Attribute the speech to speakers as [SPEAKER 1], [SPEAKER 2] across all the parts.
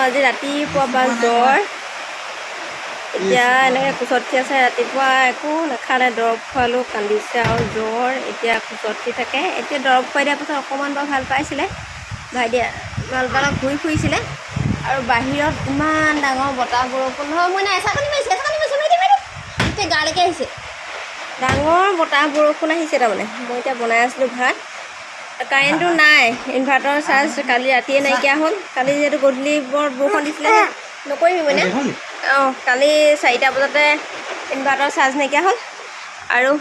[SPEAKER 1] আজি ৰাতিপুৱা বা জ্বৰ এতিয়া এনেকৈ কোচত উঠি আছে ৰাতিপুৱা একো নাখালে দৰৱ খোৱালোঁ কান্দিছে আৰু জ্বৰ এতিয়া কোচত উঠি থাকে এতিয়া দৰৱ খুৱাই দিয়াৰ পাছত অকণমান বাৰু ভাল পাইছিলে ভাইটিয়ে নলবাৰীত ঘূৰি ফুৰিছিলে আৰু বাহিৰত ইমান ডাঙৰ বতাহ বৰষুণ নহয় মই নাই এচাকনি মাৰিছে এতিয়া গালৈকে আহিছে ডাঙৰ বতাহ বৰষুণ আহিছে তাৰমানে মই এতিয়া বনাই আছিলোঁ ভাত কাৰেণ্টটো নাই ইনভাৰ্টাৰৰ চাৰ্জ কালি ৰাতিয়ে নাইকিয়া হ'ল কালি যিহেতু গধূলি বৰ বৰষুণ দিছিলে নকৰিবি মানে অঁ কালি 4টা বজাতে ইনভাৰ্টাৰৰ চাৰ্জ নাইকিয়া হ'ল আৰু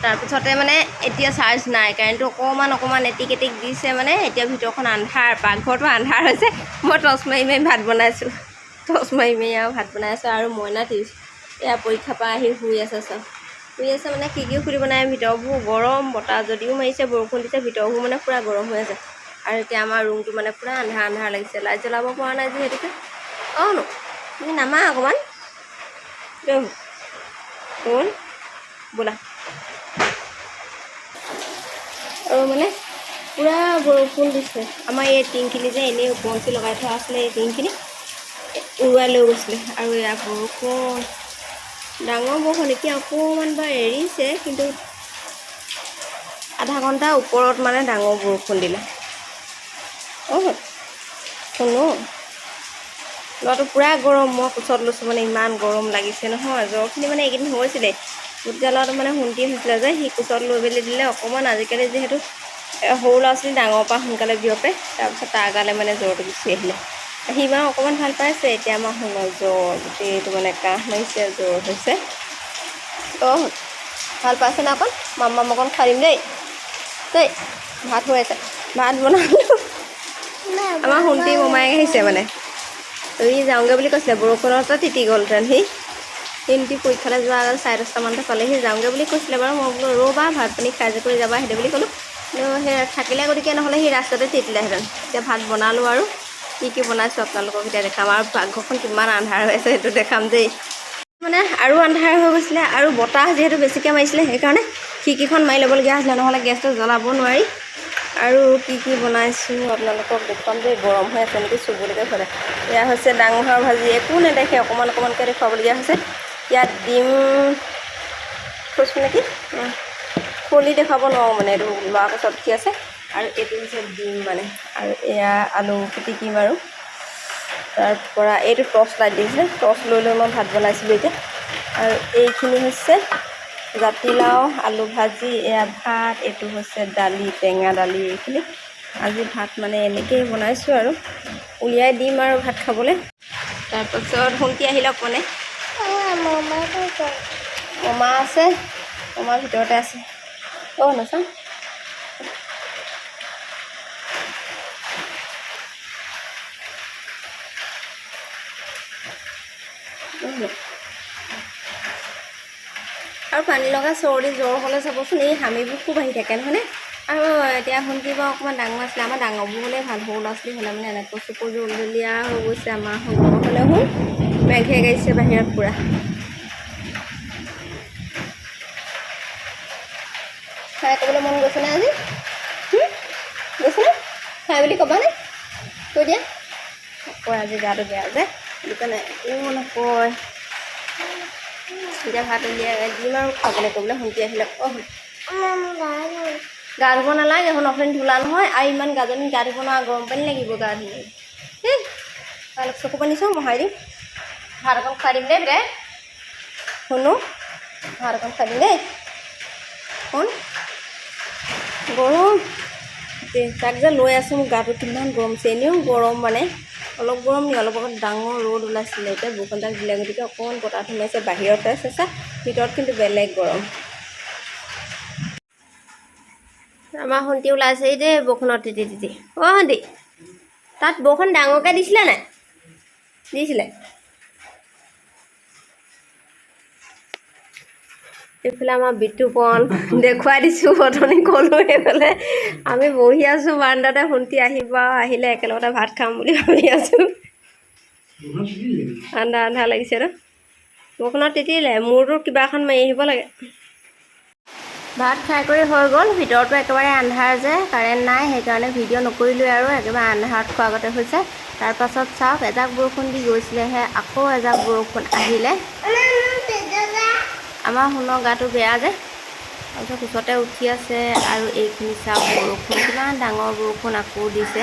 [SPEAKER 1] তাৰপিছতে মানে এতিয়া চাৰ্জ নাই কাৰেণ্টটো অকণমান এটিক দিছে মানে এতিয়া ভিতৰখন আন্ধাৰ পাকঘৰটো আন্ধাৰ হৈছে মই টৰ্চ মাৰি ভাত বনাইছোঁ টৰ্চ মাৰি আৰু ভাত বনাই আছোঁ আৰু মইনা এয়া পৰীক্ষাৰ পৰা আহি শুই আছে চব শুই আছে মানে কি খুলিব নাই ভিতৰবোৰ গৰম বতাহ যদিও মাৰিছে বৰষুণ দিছে ভিতৰবোৰ মানে পূৰা গৰম হৈ আছে আৰু এতিয়া আমাৰ ৰুমটো মানে পূৰা আন্ধাৰ লাগিছে লাইট জ্বলাব পৰা নাই যিহেতুকে অঁ ন তুমি নামা অকণমান শুন বোলা আৰু মানে পূৰা বৰষুণ দিছে আমাৰ এই টিংখিনি যে এনেই ওপৰঞ্চি লগাই থোৱা আছিলে এই টিংখিনি উৰুৱাই লৈ গৈছিলে আৰু এয়া বৰষুণ ডাঙৰ বৰষুণ এতিয়া অকণমান বা এৰিছে কিন্তু আধা ঘণ্টা ওপৰত মানে ডাঙৰ বৰষুণ দিলে অঁ শুনো ল'ৰাটো পূৰা গৰম মই কোচত লৈছোঁ মানে ইমান গৰম লাগিছে নহয় জ্বৰখিনি মানে এইকেইদিন হৈছিলে গোটেই ল'ৰাটো মানে শুনতি হৈছিলে যে সি কোচত লৈ মেলি দিলে অকণমান আজিকালি যিহেতু সৰু ল'ৰা ছোৱালী ডাঙৰৰ পৰা সোনকালে বিয়পে তাৰপিছত তাৰ গালে মানে জ্বৰটো গুচি আহিলে সি বাৰু অকণমান ভাল পাইছে এতিয়া আমাৰ শুনৰ জ্বৰ গোটেইটো মানে কাহ মাৰিছে জ্বৰ হৈছে অঁ ভাল পাইছে না অকণ মাম্মাম অকণ খাই দিম দেই ভাত হৈ আছে ভাত বনালোঁ আমাৰ শুনতি মমায়েক আহিছে মানে সি যাওঁগৈ বুলি কৈছিলে বৰষুণতে তিতি গ'লহেঁতেন সিহঁতি পৰীক্ষালৈ যোৱা আগত 10:30মানতে পালেহি যাওঁগৈ বুলি কৈছিলে বাৰু মই বোলো ৰ'বা ভাত পানী খাই কৰি যাবা সেইটো বুলি ক'লোঁ কিন্তু সেই থাকিলে গতিকে নহ'লে সি ৰাস্তাতে তিতিলেহেঁতেন এতিয়া ভাত বনালোঁ আৰু কি বনাইছোঁ আপোনালোকক এতিয়া দেখাম আৰু পাকঘৰখন কিমান আন্ধাৰ হৈ আছে সেইটো দেখাম দেই মানে আৰু আন্ধাৰ হৈ গৈছিলে আৰু বতাহ যিহেতু বেছিকৈ মাৰিছিলে সেইকাৰণে খিৰিকীখন মাৰি ল'বলগীয়া হৈছিলে নহ'লে গেছটো জ্বলাব নোৱাৰি আৰু কি বনাইছোঁ আপোনালোকক দেখুৱাম দেই গৰম হৈ আছে নেকি চুবলৈকে ভৰে এয়া হৈছে ডাঙৰ ভাজি একো নেদেখে অকণমানকৈ দেখুৱাবলগীয়া হৈছে ইয়াত ডিম থৈছোঁ নেকি খুলি দেখুৱাব নোৱাৰোঁ মানে এইটো ল'ৰা কোচত উঠি আছে আৰু এইটো হৈছে ডিম মানে আৰু এয়া আলু পিটিকিম আৰু তাৰপৰা এইটো টৰ্চ লাইট দিছে টৰ্চ লৈ মই ভাত বনাইছিলোঁ এতিয়া আৰু এইখিনি হৈছে জাতিলাও আলু ভাজি এয়া ভাত এইটো হৈছে দালি টেঙা দালি এইখিনি আজি ভাত মানে এনেকৈয়ে বনাইছোঁ আৰু উলিয়াই দিম আৰু ভাত খাবলৈ তাৰপাছত শুনতি আহি লওক মানে মমা আছে মমাৰ ভিতৰতে আছে অঁ নাচাওঁ আৰু পানী লগা চৰ্দি জ্বৰ হ'লে চাবচোন এই হামিবোৰ খুব আহি থাকে নহয়নে আৰু এতিয়া শুনতি বাৰু অকণমান ডাঙৰ আছিলে আমাৰ ডাঙৰবোৰ হ'লে ভাল সৰু ল'ৰা ছোৱালী হ'লে মানে এনেকৈ চকুৰ জলজলীয়া হৈ গৈছে আমাৰ সৰু হ'লে হ'ল মেঘে গাইছে বাহিৰত পূৰা খাই ক'বলৈ মন গৈছেনে আজি গৈছেনে খাই বুলি ক'বানে কৈ দিয়া কয় আজি গাটো বেয়া যে সেইটো কাৰণে একো নকয় এতিয়া ভাত উলিয়াই দিম আৰু খাবলৈ কৰিবলৈ শুনতি আহিলে গা ধুব নালাগে এখন অথনি ধুলা নহয় আৰু ইমান গাজনি গা ধুব নোৱাৰা গৰম পানী লাগিব গা ধুবলৈ অলপ চকু পানী চাওঁ মহাই দিম ভাত অকণ খুৱাই দিম দেই বেটাই শুনো ভাত অকণ খুৱাই দিম দেই শুন গৰম তাক যে লৈ আছোঁ মোৰ গাটো কিমান গৰম হৈছে এনেও গৰম মানে অলপ গৰম নি অলপ অকণ ডাঙৰ ৰ'দ ওলাইছিলে এতিয়া বৰষুণজাক দিলে গতিকে অকণমান বতাহ সোমাইছে বাহিৰতে চেঁচা ভিতৰত কিন্তু বেলেগ গৰম আমাৰ শুনতি ওলাইছে দেই বৰষুণত তিতি অঁ শুনতি তাত বৰষুণ ডাঙৰকৈ দিছিলে নাই দিছিলে এইফালে আমাৰ বিতুপন দেখুৱাই দিছোঁ অথনি ক'লোঁ এইফালে আমি বহি আছোঁ বাৰান্দাতে শুন্তি আহিব আহিলে একেলগতে ভাত খাম বুলি ভাবি আছোঁ আন্ধা আন্ধা লাগিছে ন বৰষুণত তিতিলে মূৰটো কিবা এখন মাৰি আহিব লাগে ভাত খাই কৰি হৈ গ'ল ভিতৰতো একেবাৰে আন্ধাৰ যে কাৰেণ্ট নাই সেইকাৰণে ভিডিঅ' নকৰিলোৱে আৰু একেবাৰে আন্ধাৰত খোৱা আগতে হৈছে তাৰপাছত চাওক এজাক বৰষুণ দি গৈছিলেহে আকৌ এজাক বৰষুণ আহিলে আমাৰ শুনৰ গাটো বেয়া যে তাৰপিছত ওচৰতে উঠি আছে আৰু এইখিনি চাওক বৰষুণ কিমান ডাঙৰ বৰষুণ আকৌ দিছে